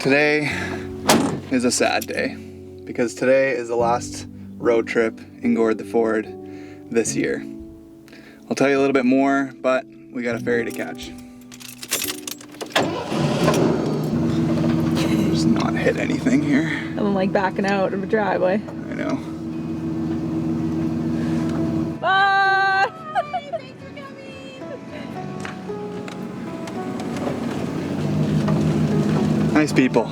Today is a sad day because today is the last road trip in Gord the Ford this year. I'll tell you a little bit more, but we got a ferry to catch. Just not hit anything here. I'm like backing out of the driveway. I know. Bye! Thanks for coming! Nice people.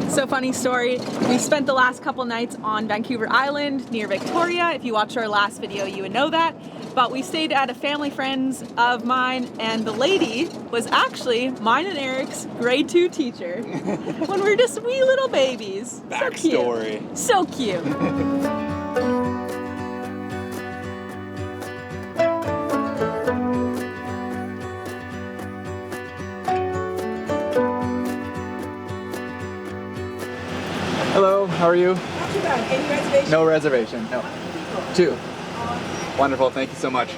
So funny story, we spent the last couple nights on Vancouver Island near Victoria. If you watched our last video, you would know that. But we stayed at a family friends of mine, and the lady was actually mine and Eric's grade 2 teacher when we were just wee little babies. Backstory. So cute. So cute. Hello, how are you? Not too bad. Any reservations? No reservation, no. 2. Wonderful, thank you so much.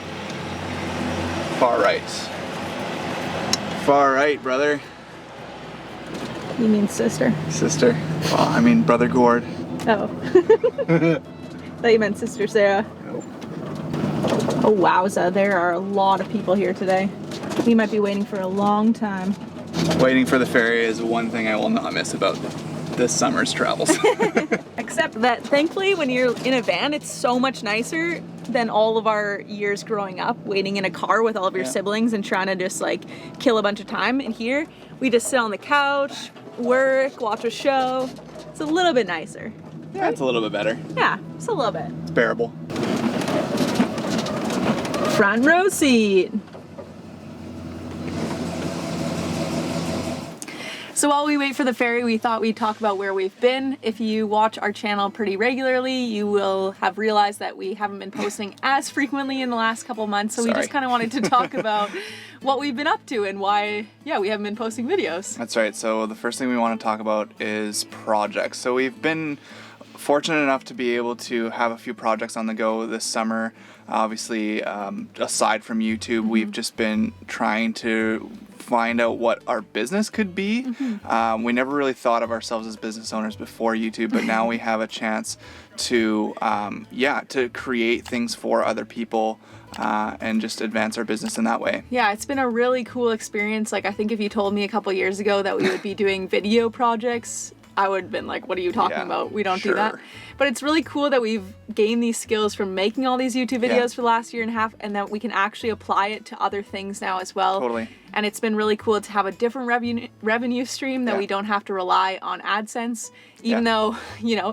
Far right. Far right, brother. You mean sister? Sister. Well, I mean brother Gord. Oh. Thought you meant sister Sarah. Nope. Oh wowza, there are a lot of people here today. We might be waiting for a long time. Waiting for the ferry is one thing I will not miss about this summer's travels. Except that thankfully when you're in a van, it's so much nicer than all of our years growing up, waiting in a car with all of your siblings and trying to just like kill a bunch of time. And here, we just sit on the couch, work, watch a show. It's a little bit nicer. Yeah, it's a little bit better. Yeah, just a little bit. It's bearable. Front row seat. So while we wait for the ferry, we thought we'd talk about where we've been. If you watch our channel pretty regularly, you will have realized that we haven't been posting as frequently in the last couple months. So we just kind of wanted to talk about what we've been up to and why, we haven't been posting videos. That's right. So the first thing we want to talk about is projects. So we've been fortunate enough to be able to have a few projects on the go this summer. Obviously, aside from YouTube, we've just been trying to find out what our business could be. We never really thought of ourselves as business owners before YouTube, but now we have a chance to, to create things for other people and just advance our business in that way. Yeah, it's been a really cool experience. Like, I think if you told me a couple years ago that we would be doing video projects, I would have been like, what are you talking about? We don't do that. But it's really cool that we've gained these skills from making all these YouTube videos for the last year and a half, and that we can actually apply it to other things now as well. Totally. And it's been really cool to have a different revenue stream that we don't have to rely on AdSense, even though,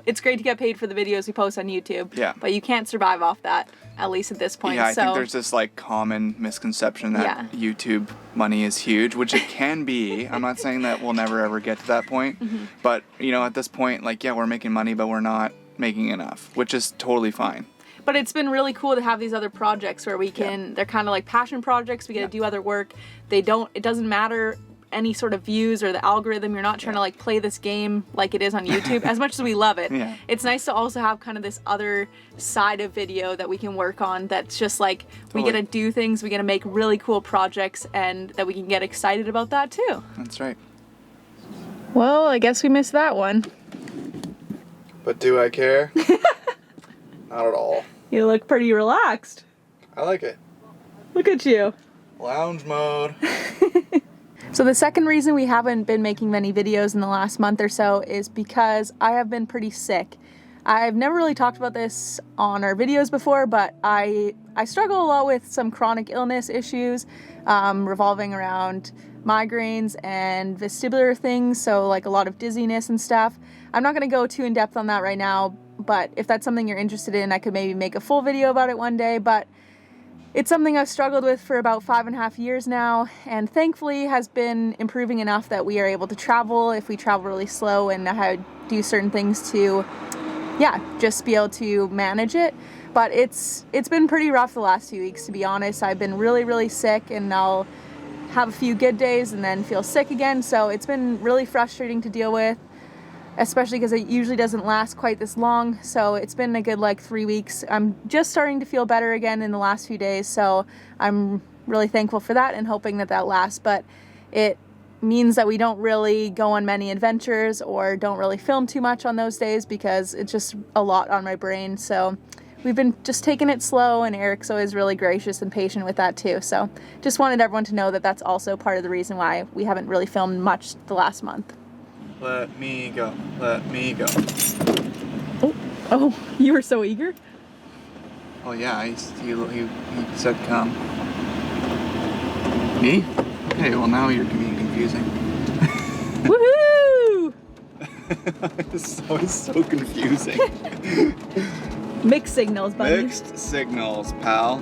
it's great to get paid for the videos we post on YouTube. Yeah. But you can't survive off that, at least at this point. Yeah, I think there's this like common misconception that YouTube money is huge, which it can be. I'm not saying that we'll never ever get to that point, but at this point, like, we're making money, but we're not making enough, which is totally fine. But it's been really cool to have these other projects where we can, they're kind of like passion projects. We get to do other work. It doesn't matter any sort of views or the algorithm. You're not trying to like play this game like it is on YouTube. As much as we love it, it's nice to also have kind of this other side of video that we can work on that's just like, we get to do things, we get to make really cool projects, and that we can get excited about that too. That's right. Well, I guess we missed that one. But do I care? Not at all. You look pretty relaxed. I like it. Look at you. Lounge mode. So the second reason we haven't been making many videos in the last month or so is because I have been pretty sick. I've never really talked about this on our videos before, but I struggle a lot with some chronic illness issues revolving around migraines and vestibular things, so like a lot of dizziness and stuff. I'm not going to go too in depth on that right now, but if that's something you're interested in, I could maybe make a full video about it one day. But it's something I've struggled with for about 5.5 years now, and thankfully has been improving enough that we are able to travel if we travel really slow, and know how to do certain things to, just be able to manage it. But it's been pretty rough the last few weeks, to be honest. I've been really, really sick, and I'll have a few good days and then feel sick again. So it's been really frustrating to deal with, especially because it usually doesn't last quite this long. So it's been a good 3 weeks. I'm just starting to feel better again in the last few days, so I'm really thankful for that and hoping that that lasts. But it means that we don't really go on many adventures or don't really film too much on those days because it's just a lot on my brain. So we've been just taking it slow, and Eric's always really gracious and patient with that too. So just wanted everyone to know that that's also part of the reason why we haven't really filmed much the last month. Let me go. Let me go. Oh, you were so eager? Oh yeah, he said come. Me? Okay, well now you're being confusing. Woohoo! It's always so confusing. Mixed signals, buddy. Mixed signals, pal.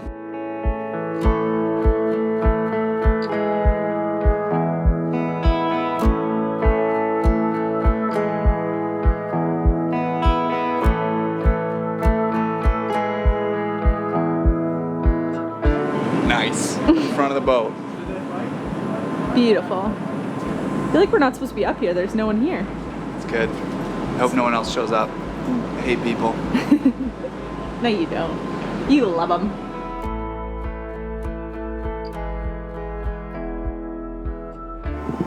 Nice. In front of the boat. Beautiful. I feel like we're not supposed to be up here. There's no one here. It's good. I hope no one else shows up. I hate people. No, you don't. You love them.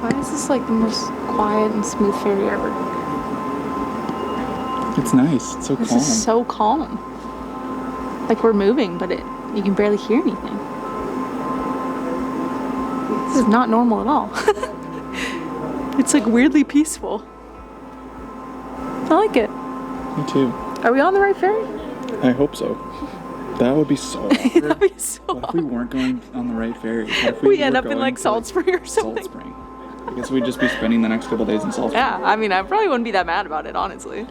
Why is this like the most quiet and smooth ferry ever? It's nice. It's so This is so calm. Like we're moving, but you can barely hear anything. This is not normal at all. It's like weirdly peaceful. I like it. Me too. Are we on the right ferry? I hope so. That would be so awkward. That'd be so What if we weren't going on the right ferry? What if We were end up in going like to, Salt Spring or something. Salt Spring. I guess we'd just be spending the next couple days in Salt Spring. Yeah, I mean, I probably wouldn't be that mad about it, honestly.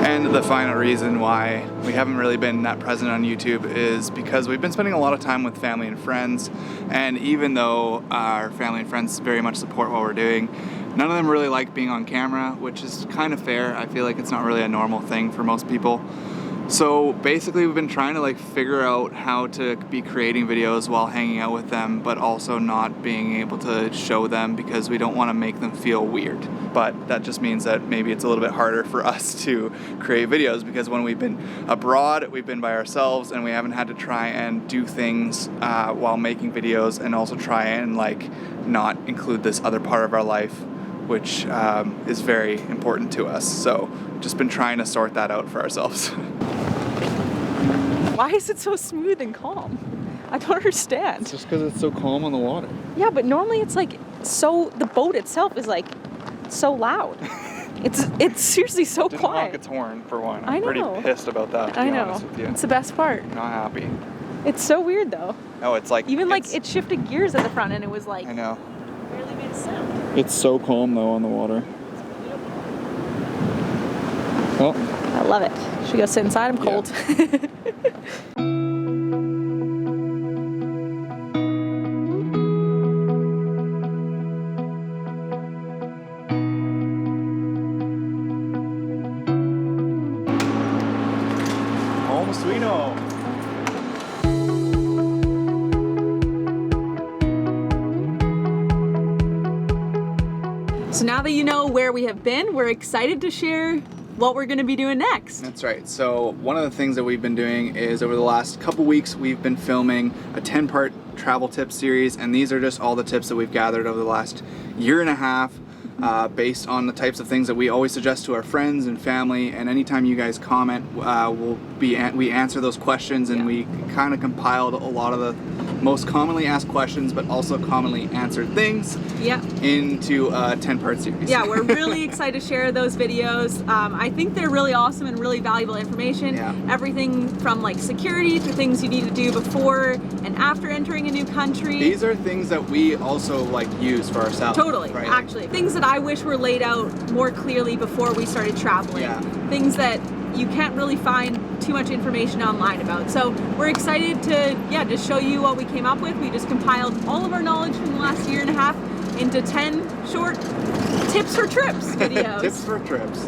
And the final reason why we haven't really been that present on YouTube is because we've been spending a lot of time with family and friends, and even though our family and friends very much support what we're doing, none of them really like being on camera, which is kind of fair. I feel like it's not really a normal thing for most people. So basically we've been trying to like figure out how to be creating videos while hanging out with them, but also not being able to show them because we don't want to make them feel weird. But that just means that maybe it's a little bit harder for us to create videos because when we've been abroad, we've been by ourselves and we haven't had to try and do things while making videos and also try and like not include this other part of our life, which is very important to us. So just been trying to sort that out for ourselves. Why is it so smooth and calm? I don't understand. It's just because it's so calm on the water. Yeah, but normally it's like the boat itself is like so loud. It's seriously so Didn't quiet. honk its horn for one. I I'm pretty know. pissed about that, to I be know. honest with you. It's the best part. Not happy. It's so weird though. No, it's like Even like it shifted gears at the front and it was like I know. barely made a sound. It's so calm though on the water. Well, I love it. Should we go sit inside? I'm cold. Home sweet home. So now that you know where we have been, we're excited to share what we're going to be doing next. That's right. So one of the things that we've been doing is over the last couple weeks, we've been filming a 10-part travel tip series, and these are just all the tips that we've gathered over the last year and a half based on the types of things that we always suggest to our friends and family. And anytime you guys comment, we answer those questions, and we kind of compiled a lot of the most commonly asked questions, but also commonly answered things into a 10-part series. Yeah, we're really excited to share those videos. I think they're really awesome and really valuable information. Yeah. Everything from like security to things you need to do before and after entering a new country. These are things that we also like use for ourselves. Totally, right? actually. Things that I wish were laid out more clearly before we started traveling. Yeah. Things that you can't really find too much information online about. So we're excited to, just show you what we came up with. We just compiled all of our knowledge from the last year and a half into 10 short tips for trips videos. Tips for trips.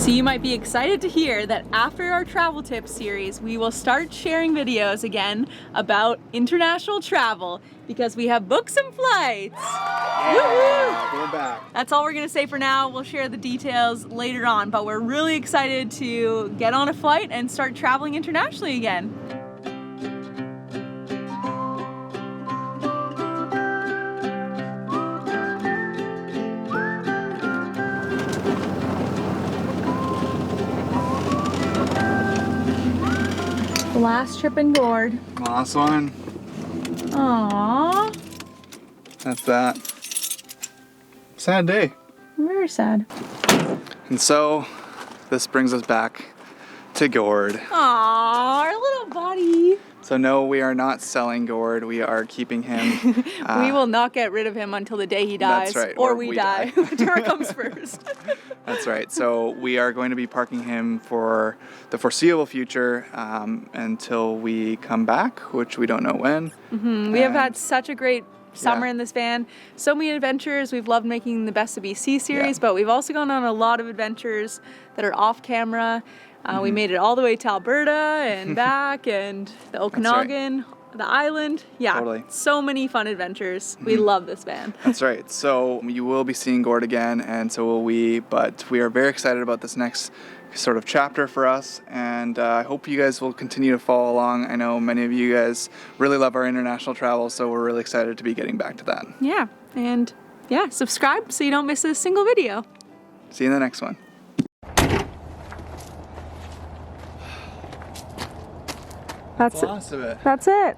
So you might be excited to hear that after our travel tips series, we will start sharing videos again about international travel because we have booked some flights. Woohoo! We're back. That's all we're gonna say for now. We'll share the details later on, but we're really excited to get on a flight and start traveling internationally again. Last trip in Gord. Last one. Aww. That's that. Sad day. Very sad. And so, this brings us back to Gord. Aww, our little buddy. So no, we are not selling Gord. We are keeping him. We will not get rid of him until the day he dies. That's right, Or, or we we die. die. Whichever comes first. That's right. So we are going to be parking him for the foreseeable future until we come back, which we don't know when. We have had such a great summer Yeah. in this van. So many adventures. We've loved making the Best of BC series, Yeah. but we've also gone on a lot of adventures that are off camera. We made it all the way to Alberta and back and the Okanagan, the island. Yeah, Totally. so many fun adventures. We love this van. That's right. So you will be seeing Gord again, and so will we. But we are very excited about this next sort of chapter for us, and I hope you guys will continue to follow along. I know many of you guys really love our international travel, so we're really excited to be getting back to that. Yeah, and yeah, subscribe so you don't miss a single video. See you in the next one. That's Lots of it. That's it.